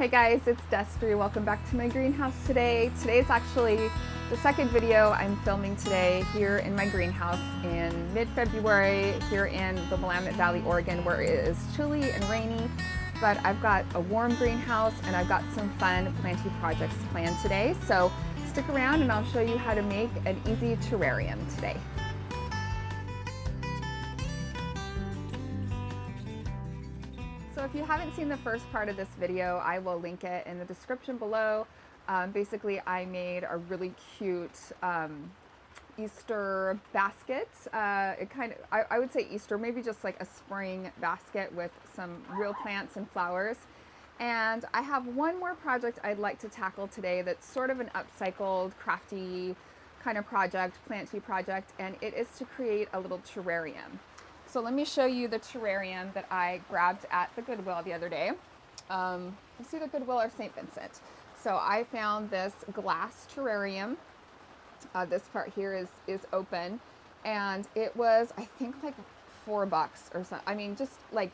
Hey guys, it's Destry. Welcome back to my greenhouse today. Today is actually the second video I'm filming today here in my greenhouse in mid-February here in the Willamette Valley, Oregon, where it is chilly and rainy. But I've got a warm greenhouse and I've got some fun planting projects planned today. So stick around and I'll show you how to make an easy terrarium today. So if you haven't seen the first part of this video, I will link it in the description below. Basically, I made a really cute Easter basket. I would say Easter, maybe just like a spring basket with some real plants and flowers. And I have one more project I'd like to tackle today that's sort of an upcycled, crafty kind of project, planty project, and it is to create a little terrarium. So let me show you the terrarium that I grabbed at the Goodwill the other day. It's either Goodwill or St. Vincent. So I found this glass terrarium. This part here is open, and it was, I think, like $4 or something. I mean, just like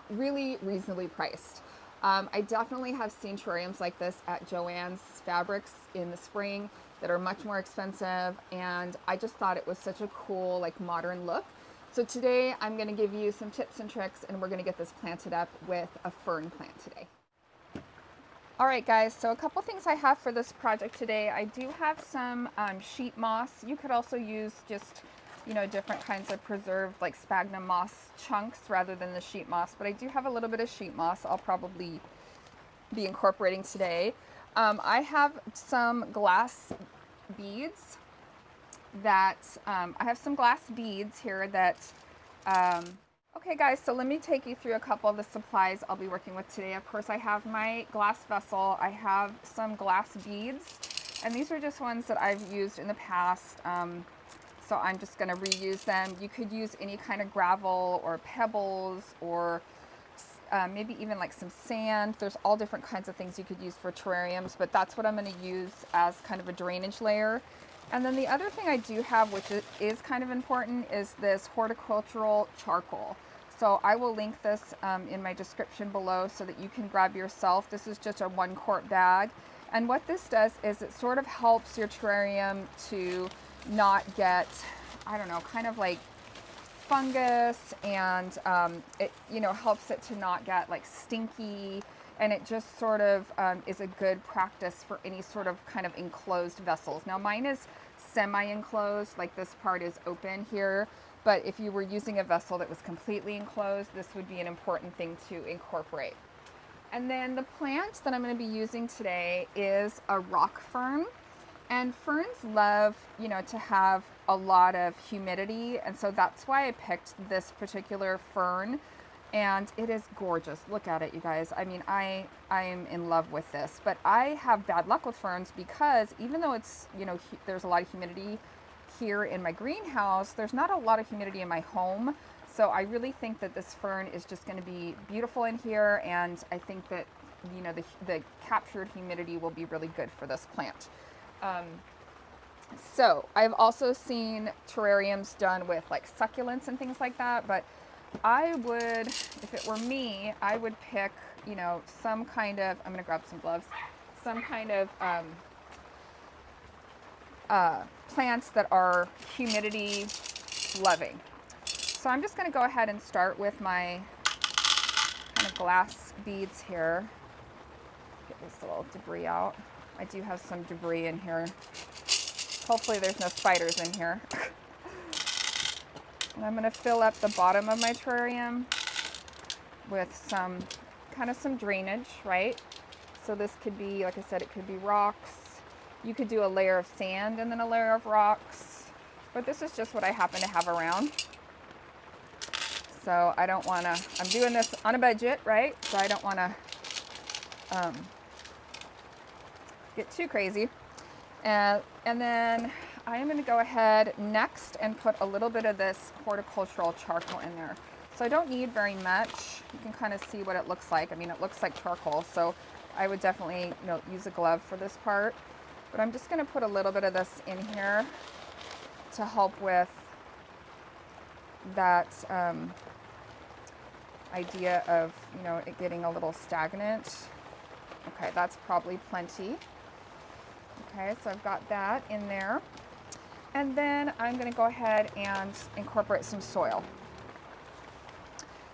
really reasonably priced. I definitely have seen terrariums like this at Joann's Fabrics in the spring that are much more expensive, and I just thought it was such a cool, like, modern look. So today I'm going to give you some tips and tricks, and we're going to get this planted up with a fern plant today. All right guys, so a couple things I have for this project today. I do have some sheet moss. You could also use just, you know, different kinds of preserved like sphagnum moss chunks rather than the sheet moss, but I do have a little bit of sheet moss I'll probably be incorporating today. I have some glass beads that I have some glass beads here that okay guys, so let me take you through a couple of the supplies I'll be working with today. Of course, I have my glass vessel, I have some glass beads, and these are just ones that I've used in the past, so I'm just going to reuse them. You could use any kind of gravel or pebbles or maybe even like some sand. There's all different kinds of things you could use for terrariums, but that's what I'm going to use as kind of a drainage layer. And then the other thing I do have, which is kind of important, is this horticultural charcoal. So I will link this in my description below so that you can grab yourself. This is just a 1-quart bag. And what this does is it sort of helps your terrarium to not get, I don't know, kind of like fungus, and it, you know, helps it to not get like stinky. And it just sort of is a good practice for any sort of kind of enclosed vessels. Now mine is semi-enclosed, like this part is open here, but if you were using a vessel that was completely enclosed, this would be an important thing to incorporate. And then the plant that I'm going to be using today is a rock fern. And ferns love, you know, to have a lot of humidity, and so that's why I picked this particular fern. And it is gorgeous. Look at it, you guys. I mean, I am in love with this. But I have bad luck with ferns because even though it's, you know, there's a lot of humidity here in my greenhouse, there's not a lot of humidity in my home. So I really think that this fern is just going to be beautiful in here, and I think that, you know, the captured humidity will be really good for this plant. So I've also seen terrariums done with like succulents and things like that, but I would, if it were me, I would pick, you know, some kind of, I'm going to grab some gloves, some kind of plants that are humidity loving. So I'm just going to go ahead and start with my kind of glass beads here. Get this little debris out. I do have some debris in here. Hopefully there's no spiders in here. And I'm going to fill up the bottom of my terrarium with some drainage, right? So this could be, like I said, it could be rocks. You could do a layer of sand and then a layer of rocks. But this is just what I happen to have around. So I don't want to, I'm doing this on a budget, right? So I don't want to get too crazy. And then I am going to go ahead next and put a little bit of this horticultural charcoal in there. So I don't need very much. You can kind of see what it looks like. I mean, it looks like charcoal, so I would definitely, you know, use a glove for this part. But I'm just going to put a little bit of this in here to help with that idea of, you know, it getting a little stagnant. Okay, that's probably plenty. Okay, so I've got that in there. And then I'm gonna go ahead and incorporate some soil.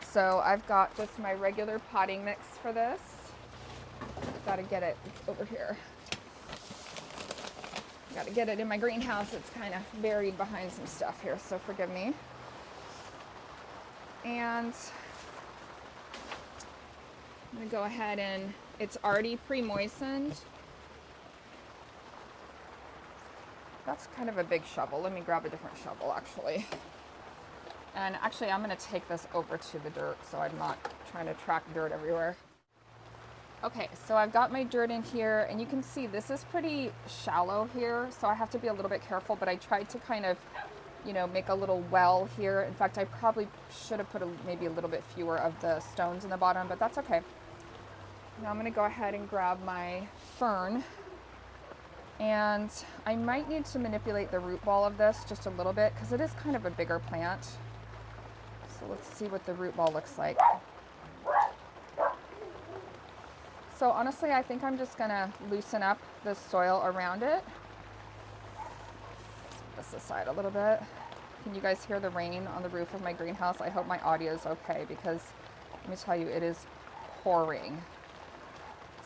So I've got just my regular potting mix for this. Gotta get it, it's over here. Gotta get it in my greenhouse. It's kind of buried behind some stuff here, so forgive me. And I'm gonna go ahead and, it's already pre-moistened. That's kind of a big shovel. Let me grab a different shovel actually. And actually I'm gonna take this over to the dirt so I'm not trying to track dirt everywhere. Okay, so I've got my dirt in here and you can see this is pretty shallow here, so I have to be a little bit careful, but I tried to kind of, you know, make a little well here. In fact, I probably should have put maybe a little bit fewer of the stones in the bottom, but that's okay. Now I'm gonna go ahead and grab my fern, and I might need to manipulate the root ball of this just a little bit because it is kind of a bigger plant. So let's see what the root ball looks like. So honestly, I think I'm just gonna loosen up the soil around it. Let's put this aside a little bit. Can you guys hear the rain on the roof of my greenhouse? I hope my audio is okay because let me tell you, it is pouring.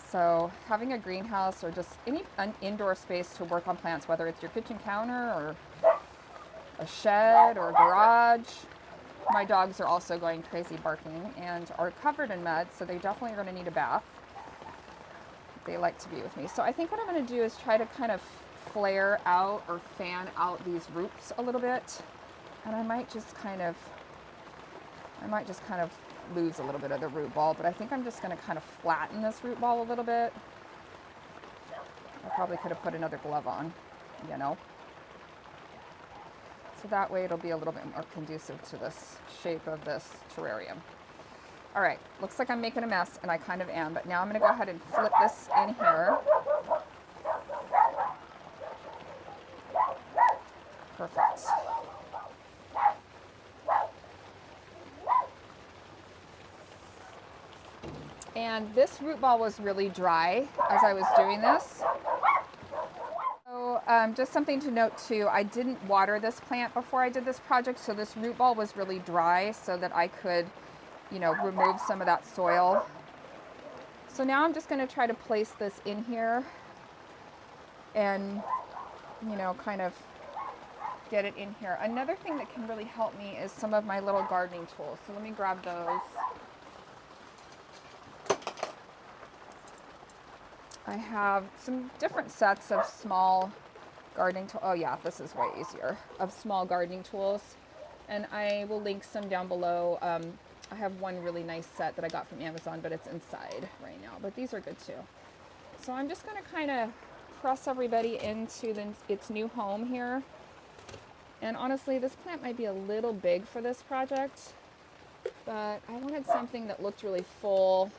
So having a greenhouse or just any indoor space to work on plants, whether it's your kitchen counter or a shed or a garage. My dogs are also going crazy barking and are covered in mud, so they definitely are gonna need a bath. They like to be with me. So I think what I'm going to do is try to kind of flare out or fan out these roots a little bit. And I might just kind of lose a little bit of the root ball, but I think I'm just going to kind of flatten this root ball a little bit. I probably could have put another glove on, you know. So that way it'll be a little bit more conducive to this shape of this terrarium. All right, looks like I'm making a mess, and I kind of am, but now I'm gonna go ahead and flip this in here. Perfect. And this root ball was really dry as I was doing this. So just something to note too, I didn't water this plant before I did this project, so this root ball was really dry so that I could, you know, remove some of that soil. So now I'm just going to try to place this in here and, you know, kind of get it in here. Another thing that can really help me is some of my little gardening tools. So let me grab those. I have some different sets of small gardening tools. Oh yeah, this is way easier. Of small gardening tools. And I will link some down below. I have one really nice set that I got from Amazon, but it's inside right now. But these are good too. So I'm just going to kind of press everybody into its new home here. And honestly, this plant might be a little big for this project, but I wanted something that looked really full.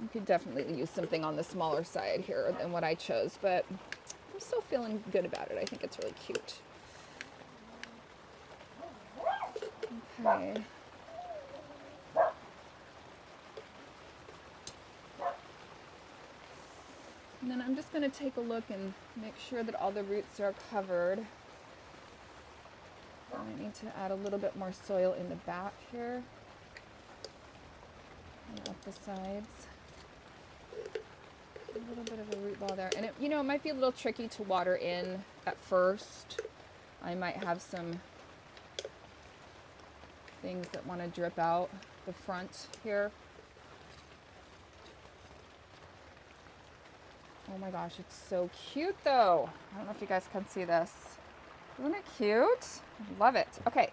You could definitely use something on the smaller side here than what I chose, but I'm still feeling good about it. I think it's really cute. Okay. And then I'm just going to take a look and make sure that all the roots are covered. I need to add a little bit more soil in the back here and up the sides. A little bit of a root ball there. And it, you know, it might be a little tricky to water in at first. I might have some things that want to drip out the front here. Oh my gosh, it's so cute though. I don't know if you guys can see this. Isn't it cute? Love it. Okay,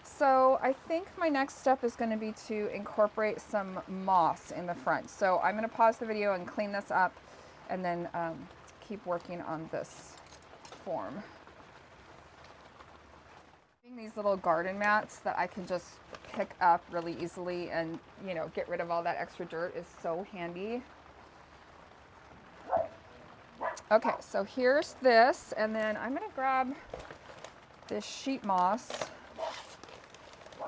so I think my next step is going to be to incorporate some moss in the front. So I'm going to pause the video and clean this up and then keep working on this form. These little garden mats that I can just pick up really easily and, you know, get rid of all that extra dirt is so handy. Okay, so here's this, and then I'm going to grab this sheet moss.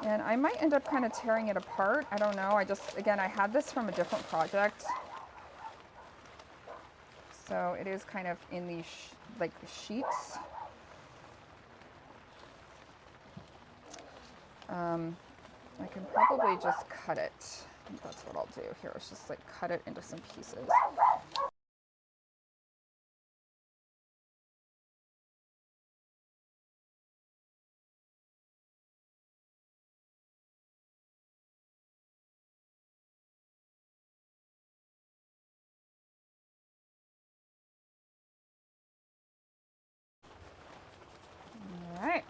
And I might end up kind of tearing it apart. I don't know. Again, I had this from a different project. So it is kind of in these like sheets. I can probably just cut it. I think that's what I'll do here. Is just like cut it into some pieces. All right.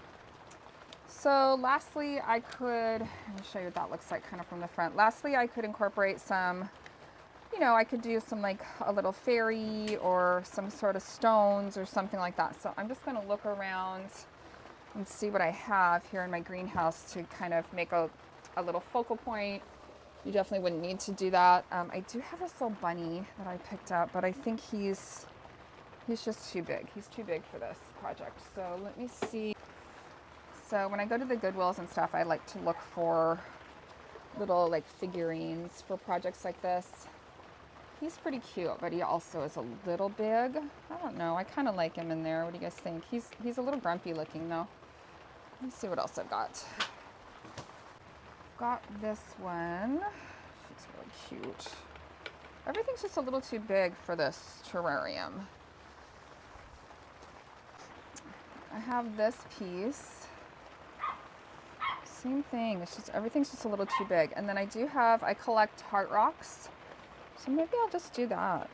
So lastly, let me show you what that looks like kind of from the front. Lastly, I could incorporate some, I could do some like a little fairy or some sort of stones or something like that. So I'm just going to look around and see what I have here in my greenhouse to kind of make a little focal point. You definitely wouldn't need to do that. I do have this little bunny that I picked up, but I think he's just too big. He's too big for this project. So let me see. So when I go to the Goodwills and stuff, I like to look for little like figurines for projects like this. He's pretty cute, but he also is a little big. I don't know. I kind of like him in there. What do you guys think? He's a little grumpy looking though. Let me see what else I've got. I've got this one. She's really cute. Everything's just a little too big for this terrarium. I have this piece. Same thing, it's just, everything's just a little too big. And then I collect heart rocks. So maybe I'll just do that.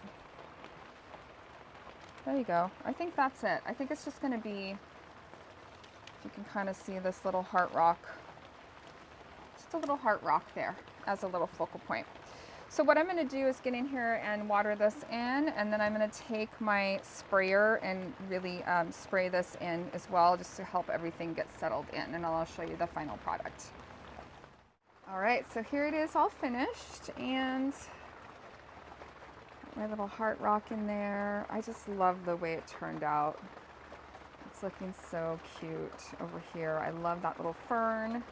There you go. I think that's it. I think it's just gonna be, if you can kind of see this little heart rock, just a little heart rock there as a little focal point. So what I'm gonna do is get in here and water this in, and then I'm gonna take my sprayer and really spray this in as well, just to help everything get settled in, and I'll show you the final product. All right, so here it is all finished, and my little heart rock in there. I just love the way it turned out. It's looking so cute over here. I love that little fern,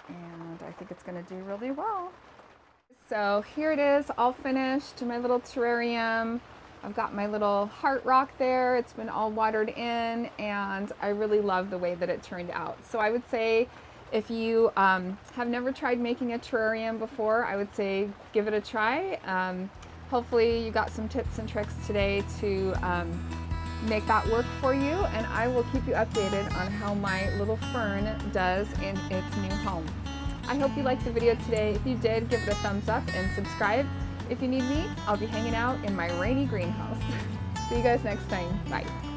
and I think it's gonna do really well. So here it is, all finished, my little terrarium. I've got my little heart rock there. It's been all watered in, and I really love the way that it turned out. So I would say if you have never tried making a terrarium before, I would say give it a try. Hopefully you got some tips and tricks today to make that work for you, and I will keep you updated on how my little fern does in its new home. I hope you liked the video today. If you did, give it a thumbs up and subscribe. If you need me, I'll be hanging out in my rainy greenhouse. See you guys next time. Bye.